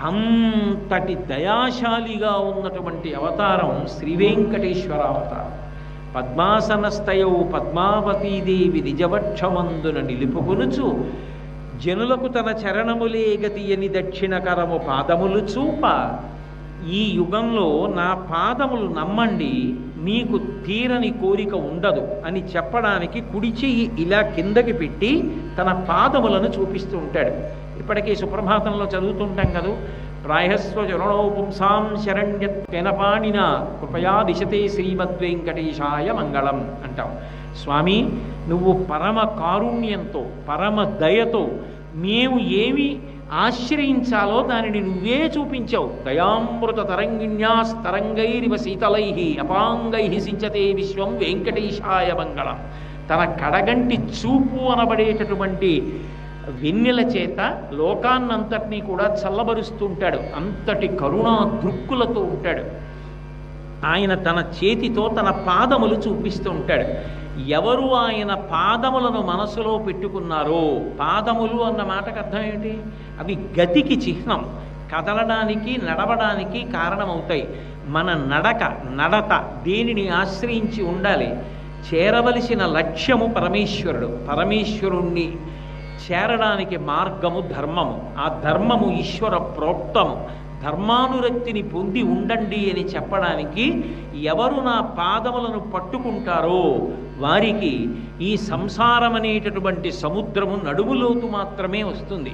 అంతటి దయాశాలిగా ఉన్నటువంటి అవతారం శ్రీవేంకటేశ్వర అవతారం. పద్మాసనస్థయౌ పద్మావతీదేవి నిజవక్షమందున నిలుపుకొనుచు జనులకు తన చరణములే గతియని దక్షిణ కరము పాదములు చూప, ఈ యుగంలో నా పాదములు నమ్మండి, నీకు తీరని కోరిక ఉండదు అని చెప్పడానికి కుడి చెయ్యి ఇలా కిందకి పెట్టి తన పాదములను చూపిస్తూ ఉంటాడు. ఇప్పటికీ సుప్రభాతంలో చదువుతుంటాం కదా, ప్రాయస్వ చరణో పుంసాం శరణ్యత్వెనపాణిన కృపయా దిశతే శ్రీమద్వేంకటేశాయ మంగళం అంటాం. స్వామి, నువ్వు పరమ కారుణ్యంతో పరమ దయతో మేము ఏమి ఆశ్రయించాలో దానిని నువ్వే చూపించావు. దయామృత తరంగిణ్యాస్తరంగైరివ శీతలై అపాంగై సించతే విశ్వం వెంకటేశాయ మంగళం. తన కడగంటి చూపు అనబడేటటువంటి వెన్నెల చేత లోకాన్నంతటినీ కూడా చల్లబరుస్తుంటాడు. అంతటి కరుణా దృక్కులతో ఉంటాడు ఆయన. తన చేతితో తన పాదములు చూపిస్తూ ఉంటాడు. ఎవరు ఆయన పాదములను మనసులో పెట్టుకున్నారో, పాదములు అన్న మాటకు అర్థం ఏమిటి? అవి గతికి చిహ్నం, కదలడానికి నడవడానికి కారణమవుతాయి. మన నడత దేనిని ఆశ్రయించి ఉండాలి? చేరవలసిన లక్ష్యము పరమేశ్వరుడు. పరమేశ్వరుణ్ణి చేరడానికి మార్గము ధర్మము. ఆ ధర్మము ఈశ్వర ప్రోక్తము. ధర్మానురక్తిని పొంది ఉండండి అని చెప్పడానికి ఎవరు నా పాదములను పట్టుకుంటారో వారికి ఈ సంసారం అనేటటువంటి సముద్రము నడుములోతు మాత్రమే వస్తుంది.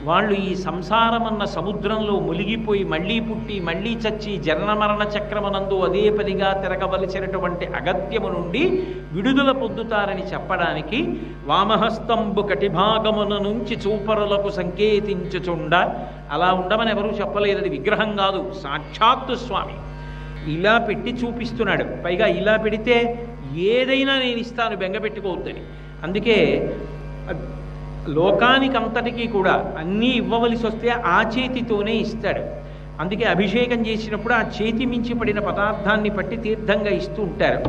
వాళ్ళు ఈ సంసారమన్న సముద్రంలో మునిగిపోయి మళ్ళీ పుట్టి మళ్ళీ చచ్చి జనన మరణ చక్రమనందు అదే పనిగా తిరగవలసినటువంటి అగత్యము నుండి విడుదల పొందుతారని చెప్పడానికి వామహస్తంబు కటిభాగమున నుంచి చూపరులకు సంకేతించుచుండ, అలా ఉండమని ఎవరూ చెప్పలేదు. అది విగ్రహం కాదు, సాక్షాత్తు స్వామి ఇలా పెట్టి చూపిస్తున్నాడు. పైగా ఇలా పెడితే ఏదైనా నేను ఇస్తాను, బెంగపెట్టుకోవద్దని. అందుకే లోకానికంతటికీ కూడా అన్నీ ఇవ్వవలసి వస్తే ఆ చేతితోనే ఇస్తాడు. అందుకే అభిషేకం చేసినప్పుడు ఆ చేతి మించి పడిన పదార్థాన్ని పట్టి తీర్థంగా ఇస్తూ ఉంటారు.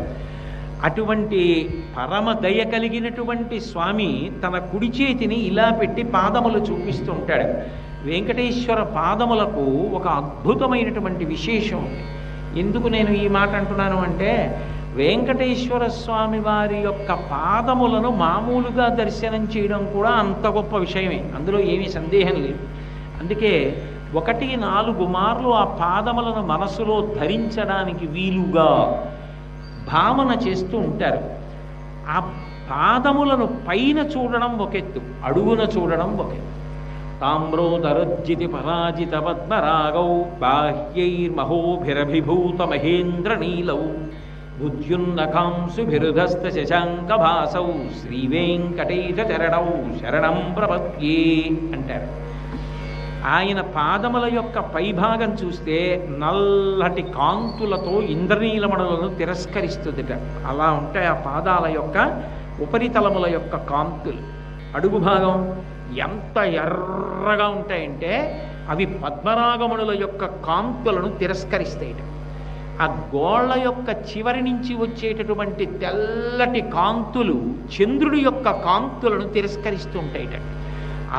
అటువంటి పరమ దయ కలిగినటువంటి స్వామి తన కుడి చేతిని ఇలా పెట్టి పాదములు చూపిస్తూ ఉంటాడు. వెంకటేశ్వర పాదములకు ఒక అద్భుతమైనటువంటి విశేషం ఉంది. ఎందుకు నేను ఈ మాట అంటున్నాను అంటే, వెంకటేశ్వర స్వామి వారి యొక్క పాదములను మామూలుగా దర్శనం చేయడం కూడా అంత గొప్ప విషయమే, అందులో ఏమీ సందేహం లేదు. అందుకే 1-4 మార్లు ఆ పాదములను మనసులో ధరించడానికి వీలుగా భావన చేస్తూ ఉంటారు. ఆ పాదములను పైన చూడడం ఒకెత్తు, అడుగున చూడడం ఒకెత్తు. తామ్రోదరజ్జితి పరాజిత పద్మరాగౌ బాహ్యైర్మహోభిరభిభూత మహేంద్ర నీలౌ ఉద్యున్నకాంసుభిరుధస్త శశాంకభాసౌ శ్రీవేంకటేశ చరణౌ శరణం ప్రపద్యే అంటారు. ఆయన పాదముల యొక్క పైభాగం చూస్తే నల్లటి కాంతులతో ఇంద్రనీలమణులను తిరస్కరిస్తుందిట. అలా ఉంటాయి ఆ పాదాల యొక్క ఉపరితలముల యొక్క కాంతులు. అడుగు భాగం ఎంత ఎర్రగా ఉంటాయంటే అవి పద్మరాగమణుల యొక్క కాంతులను తిరస్కరిస్తాయి. ఆ గోళ్ళ యొక్క చివరి నుంచి వచ్చేటటువంటి తెల్లటి కాంతులు చంద్రుడి యొక్క కాంతులను తిరస్కరిస్తూ ఉంటాయిట.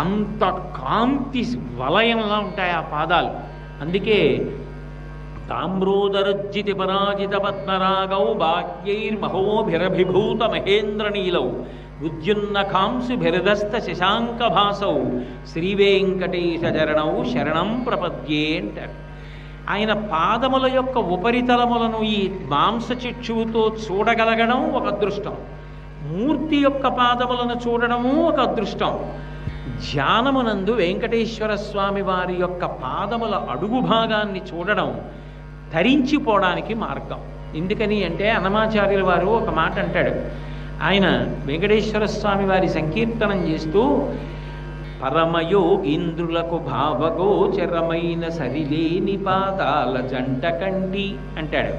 అంత కాంతి వలయంలా ఉంటాయి ఆ పాదాలు. అందుకే తామ్రోదరజ్జితి పరాజిత పద్మరాగౌ బాహ్యైర్మహోభిరభిభూత మహేంద్ర నీలౌ ఉద్యున్నకాంసుభిరధస్త శశాంకభాసౌ శ్రీవేంకటేశ చరణౌ శరణం ప్రపద్యే అంటారు. ఆయన పాదముల యొక్క ఉపరితలములను ఈ మాంసచక్షువుతో చూడగలగడం ఒక అదృష్టం, మూర్తి యొక్క పాదములను చూడడము ఒక అదృష్టం. ధ్యానమునందు వెంకటేశ్వర స్వామి వారి యొక్క పాదముల అడుగు భాగాన్ని చూడడం ధరించిపోవడానికి మార్గం. ఎందుకని అంటే అన్నమాచార్యుల వారు ఒక మాట అంటాడు. ఆయన వెంకటేశ్వర స్వామి వారి సంకీర్తనం చేస్తూ పరమయోగీంద్రులకు భావగోచరమైన సరిలేని పాదాల జంట కంటి అంటాడు.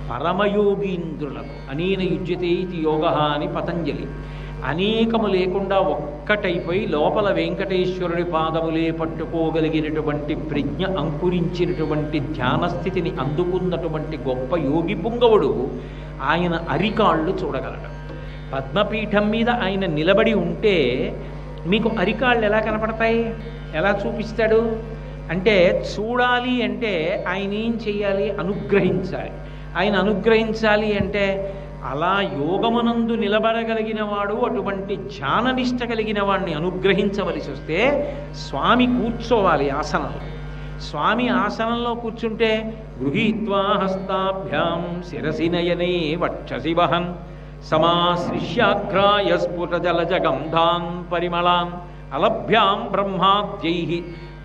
పరమయోగీంద్రులకు అనేన యుజ్యతే ఇది యోగ అని పతంజలి. అనేకము లేకుండా ఒక్కటైపోయి లోపల వెంకటేశ్వరుడి పాదములే పట్టుకోగలిగినటువంటి ప్రజ్ఞ అంకురించినటువంటి ధ్యానస్థితిని అందుకున్నటువంటి గొప్ప యోగి పుంగవుడు ఆయన అరికాళ్ళు చూడగలడు. పద్మపీఠం మీద ఆయన నిలబడి ఉంటే మీకు అరికాళ్ళు ఎలా కనపడతాయి? ఎలా చూపిస్తాడు? అంటే చూడాలి అంటే ఆయన ఏం చెయ్యాలి? అనుగ్రహించాలి. ఆయన అనుగ్రహించాలి అంటే అలా యోగమునందు నిలబడగలిగిన వాడు, అటువంటి ధ్యాననిష్ట కలిగిన వాడిని అనుగ్రహించవలసి వస్తే స్వామి కూర్చోవాలి ఆసనంలో. స్వామి ఆసనంలో కూర్చుంటే గృహీత్వా హస్తాభ్యాం శిరసి నయనే వక్షసి వహన్ సమాశ్రిష్యాఘ్రాయ స్ఫుట జలజగంధాన్ పరిమళాన్ అలభ్యాం బ్రహ్మాద్యై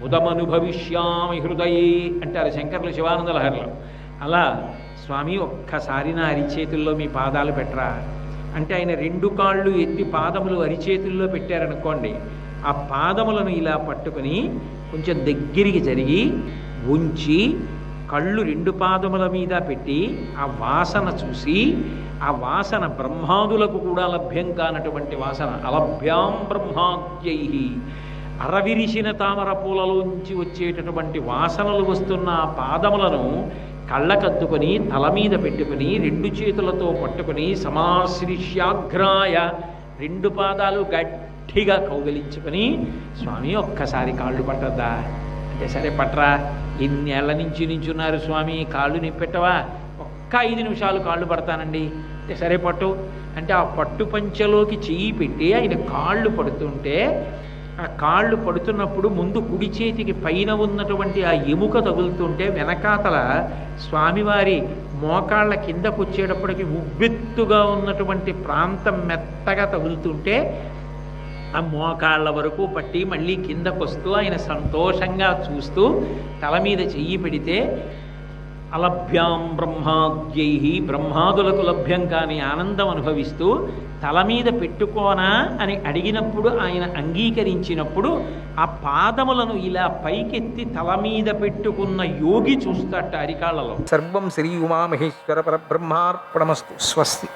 ఉదమనుభవిష్యామి హృదయే అంటారు శంకరులు శివానంద లహరిలో. అలా స్వామి ఒక్కసారి నా అరిచేతుల్లో మీ పాదాలు పెట్టరా అంటే ఆయన 2 కాళ్ళు ఎత్తి పాదములు అరిచేతుల్లో పెట్టారనుకోండి, ఆ పాదములను ఇలా పట్టుకుని కొంచెం దగ్గరికి జరిగి ఉంచి కళ్ళు 2 పాదముల మీద పెట్టి ఆ వాసన చూసి, ఆ వాసన బ్రహ్మాదులకు కూడా లభ్యం కానటువంటి వాసన, అలభ్యాం బ్రహ్మాద్యై, అరవిరిసిన తామర పూలలోంచి వచ్చేటటువంటి వాసనలు వస్తున్న ఆ పాదములను కళ్ళకద్దుకొని తల మీద పెట్టుకుని 2 చేతులతో పట్టుకుని సమాశ్రిష్యాఘ్రాయ 2 పాదాలు గట్టిగా కౌగలించుకొని స్వామి ఒక్కసారి కాళ్ళు పట్టద్దా అంటే సరే పట్టరా, ఎన్నేళ్ల నుంచి నించున్నారు స్వామి, కాళ్ళు నిప్పెట్టవా, ఒక్క 5 నిమిషాలు కాళ్ళు పడతానండి అంటే సరే పట్టు అంటే ఆ పట్టు పంచలోకి చెయ్యి పెట్టి ఆయన కాళ్ళు పడుతుంటే, ఆ కాళ్ళు పడుతున్నప్పుడు ముందు కుడి చేతికి పైన ఉన్నటువంటి ఆ ఎముక తగులుతుంటే వెనకాతల స్వామివారి మోకాళ్ళ కిందకు వచ్చేటప్పటికి ఉబ్బెత్తుగా ఉన్నటువంటి ప్రాంతం మెత్తగా తగులుతుంటే ఆ మోకాళ్ళ వరకు పట్టి మళ్ళీ కిందకు వస్తూ ఆయన సంతోషంగా చూస్తూ తల మీద చెయ్యి పెడితే అలభ్యాం బ్రహ్మాద్యై, బ్రహ్మాదులకు లభ్యం కాని ఆనందం అనుభవిస్తూ తల మీద పెట్టుకోనా అని అడిగినప్పుడు ఆయన అంగీకరించినప్పుడు ఆ పాదములను ఇలా పైకెత్తి తల మీద పెట్టుకున్న యోగి చూస్తాట అరికాళ్ళలో. సర్వం శ్రీ ఉమామహేశ్వర పరబ్రహ్మార్పణమస్తు. స్వస్తి.